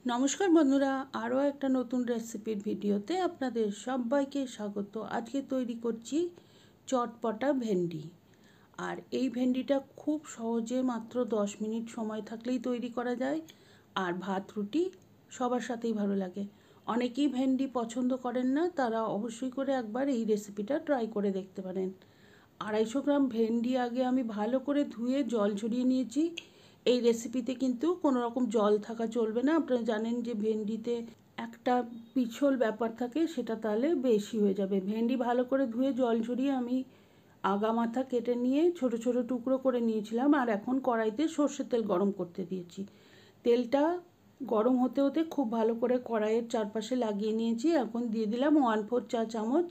নমস্কার বন্ধুরা, আরও একটা নতুন রেসিপির ভিডিওতে আপনাদের সবাইকে স্বাগত। আজকে তৈরি করছি চটপটা ভেন্ডি। আর এই ভেন্ডিটা খুব সহজে মাত্র 10 মিনিট সময় থাকলেই তৈরি করা যায়। আর ভাত রুটি সবার সাথেই ভালো লাগে। অনেকেই ভেন্ডি পছন্দ করেন না, তারা অবশ্যই করে একবার এই রেসিপিটা ট্রাই করে দেখতে পারেন। 250 গ্রাম ভেন্ডি আগে আমি ভালো করে ধুয়ে জল ঝরিয়ে নিয়েছি। এই রেসিপিতে কিন্তু কোনো রকম জল থাকা চলবে না। আপনারা জানেন যে ভেন্ডিতে একটা পিছল ব্যাপার থাকে, সেটা তাহলে বেশি হয়ে যাবে। ভেন্ডি ভালো করে ধুয়ে জল ঝরিয়ে আমি আগা মাথা কেটে নিয়ে ছোট ছোট টুকরো করে নিয়েছিলাম। আর এখন কড়াইতে সর্ষের তেল গরম করতে দিয়েছি। তেলটা গরম হতে হতে খুব ভালো করে কড়াইয়ের চারপাশে লাগিয়ে নিয়েছি। এখন দিয়ে দিলাম 1/4 চা চামচ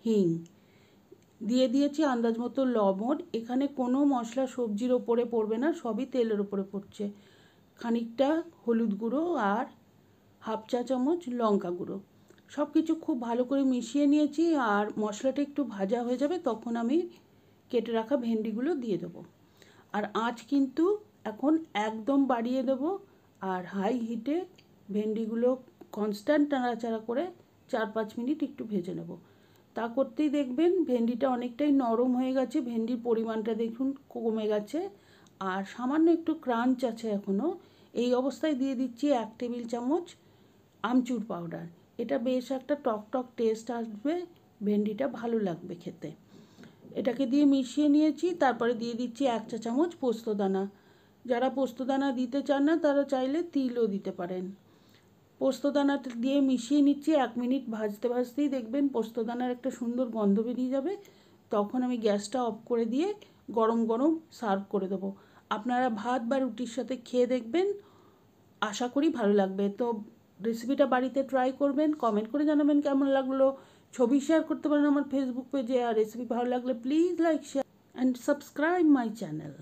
হিং, দিয়ে দিয়েছি আন্দাজ মতো লবণ। এখানে কোনো মশলা সবজির ওপরে পড়বে না, সবই তেলের ওপরে পড়ছে। খানিকটা হলুদ গুঁড়ো আর 1/2 চা চামচ লঙ্কা গুঁড়ো, সব কিছু খুব ভালো করে মিশিয়ে নিয়েছি। আর মশলাটা একটু ভাজা হয়ে যাবে তখন আমি কেটে রাখা ভেন্ডিগুলো দিয়ে দেবো। আর আঁচ কিন্তু এখন একদম বাড়িয়ে দেবো। আর হাই হিটে ভেন্ডিগুলো কনস্ট্যান্ট নাড়াচাড়া করে 4-5 মিনিট একটু ভেজে নেব। তা করতেই দেখবেন ভেন্ডিটা অনেকটাই নরম হয়ে গেছে, ভেন্ডির পরিমাণটা দেখুন কমে গেছে। আর সামান্য একটু ক্রাঞ্চ আছে এখনও। এই অবস্থায় দিয়ে দিচ্ছি 1 টেবিল চামচ আমচুর পাউডার। এটা বেশ একটা টক টক টেস্ট আসবে, ভেন্ডিটা ভালো লাগবে খেতে। এটাকে দিয়ে মিশিয়ে নিয়েছি। তারপরে দিয়ে দিচ্ছি 1 চা চামচ পোস্তদানা। যারা পোস্তদানা দিতে চান না তারা চাইলে তিলও দিতে পারেন। পোস্তদানাটা দিয়ে মিশিয়ে নিচ্ছি। 1 মিনিট ভাজতে ভাজতেই দেখবেন পোস্তদানার একটা সুন্দর গন্ধ বেরিয়ে যাবে। তখন আমি গ্যাসটা অফ করে দিয়ে গরম গরম সার্ভ করে দেবো। আপনারা ভাত বা রুটির সাথে খেয়ে দেখবেন, আশা করি ভালো লাগবে। তো রেসিপিটা বাড়িতে ট্রাই করবেন, কমেন্ট করে জানাবেন কেমন লাগলো। ছবি শেয়ার করতে পারেন আমার ফেসবুক পেজে। আর রেসিপি ভালো লাগলে please like, share and subscribe my channel.